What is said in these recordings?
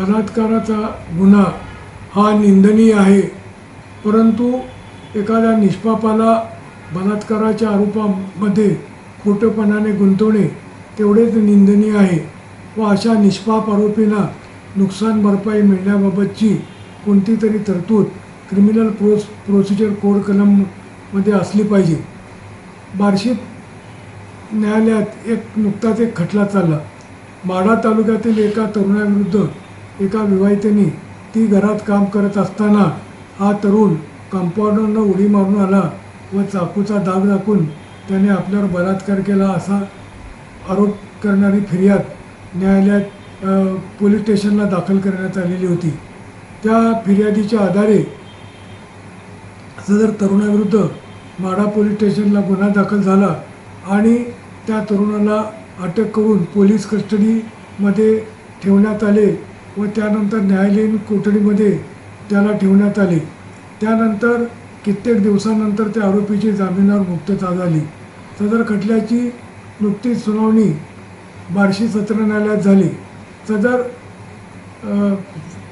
बलात्काराचा गुन्हा हा निंदनीय आहे, परंतु एखाद्या निष्पापाला बलात्काराच्या आरोपामध्ये खोटेपणाने गुंतवणे तेवढेच निंदनीय आहे व अशा निष्पाप आरोपींना नुकसान भरपाई मिळण्याबाबतची कोणती तरी तरतूद क्रिमिनल प्रोसिजर कोड कलममध्ये असली पाहिजे. बार्शी न्यायालयात नुकताच एक खटला चालला. माढा तालुक्यातील एका तरुणाविरुद्ध एका विवाहितेने ती घरात काम करत असताना हा तरुण कंपाऊंडरनं उडी मारून आला व चाकूचा दाग दाखवून त्याने आपल्यावर बलात्कार केला असा आरोप करणारी फिर्याद न्यायालयात पोलीस स्टेशनला दाखल करण्यात आलेली होती. त्या फिर्यादीच्या आधारे सदर तरुणाविरुद्ध माढा पोलीस स्टेशनला गुन्हा दाखल झाला आणि त्या तरुणाला अटक करून पोलीस कस्टडीमध्ये ठेवण्यात आले व त्यानंतर न्यायालयीन कोठडीमध्ये त्याला ठेवण्यात आले. त्यानंतर कित्येक दिवसानंतर त्या आरोपीची जामिनावर मुक्तता झाली. सदर खटल्याची नुकतीच सुनावणी बार्शी सत्र न्यायालयात झाली. सदर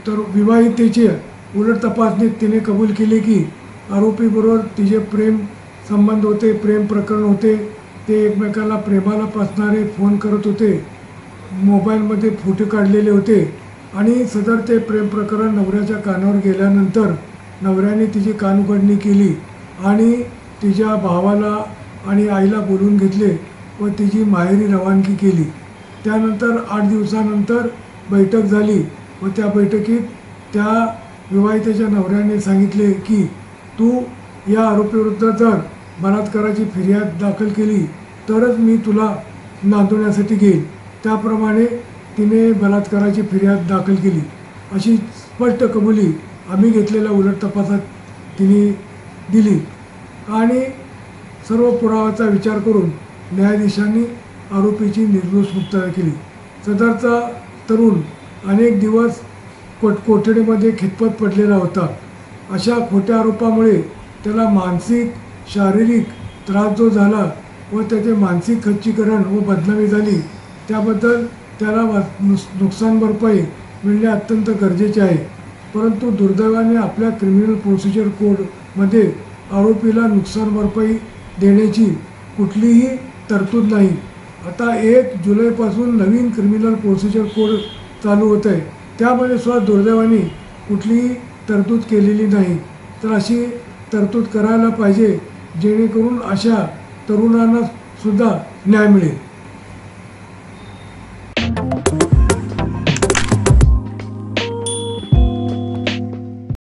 तर विवाहितेची उलट तपासणीत तिने कबूल केले की आरोपीबरोबर तिचे प्रेम संबंध होते, प्रेम प्रकरण होते. ते एकमेकाला प्रेमाला पासणारे फोन करत होते, मोबाईलमध्ये फोटो काढलेले होते आणि सदर ते प्रेम प्रकरण नवऱ्याच्या कानावर गेल्यानंतर नवऱ्याने तिची कानउघडणी केली आणि तिच्या भावाला आणि आईला बोलवून घेतले व तिची माहेरी रवानगी केली. त्यानंतर 8 दिवसानंतर बैठक झाली व त्या बैठकीत त्या विवाहितेच्या नवऱ्याने सांगितले की तू या आरोपीविरुद्ध जर बलात्काराची फिर्याद दाखल केली तरच मी तुला नांदवण्यासाठी घेईन. त्याप्रमाणे तिने बलात्काराची फिर्याद दाखल केली अशी स्पष्ट कबुली आम्ही घेतलेल्या उलट तपासात तिने दिली आणि सर्व पुराव्याचा विचार करून न्यायाधीशांनी आरोपीची निर्दोष मुक्तता केली. सदरचा तरुण अनेक दिवस कोठडीमध्ये खितपत पडलेला होता. अशा खोट्या आरोपामुळे त्याला मानसिक शारीरिक त्रास जो झाला व त्याचे मानसिक खच्चीकरण व बदनामी झाली त्याबद्दल त्याला नुकसान भरपाई मिळणे अत्यंत गरजेचे आहे. परंतु दुर्दैवाने आपल्या क्रिमिनल प्रोसिजर कोडमध्ये आरोपीला नुकसान भरपाई देण्याची कुठलीही तरतूद नाही. आता 1 जुलैपासून नवीन क्रिमिनल प्रोसिजर कोड चालू होत आहे, त्यामध्ये सुद्धा दुर्दैवाने कुठलीही तरतूद केलेली नाही. तर अशी तरतूद करायला पाहिजे जेणेकरून अशा तरुणांना सुद्धा न्याय मिळेल.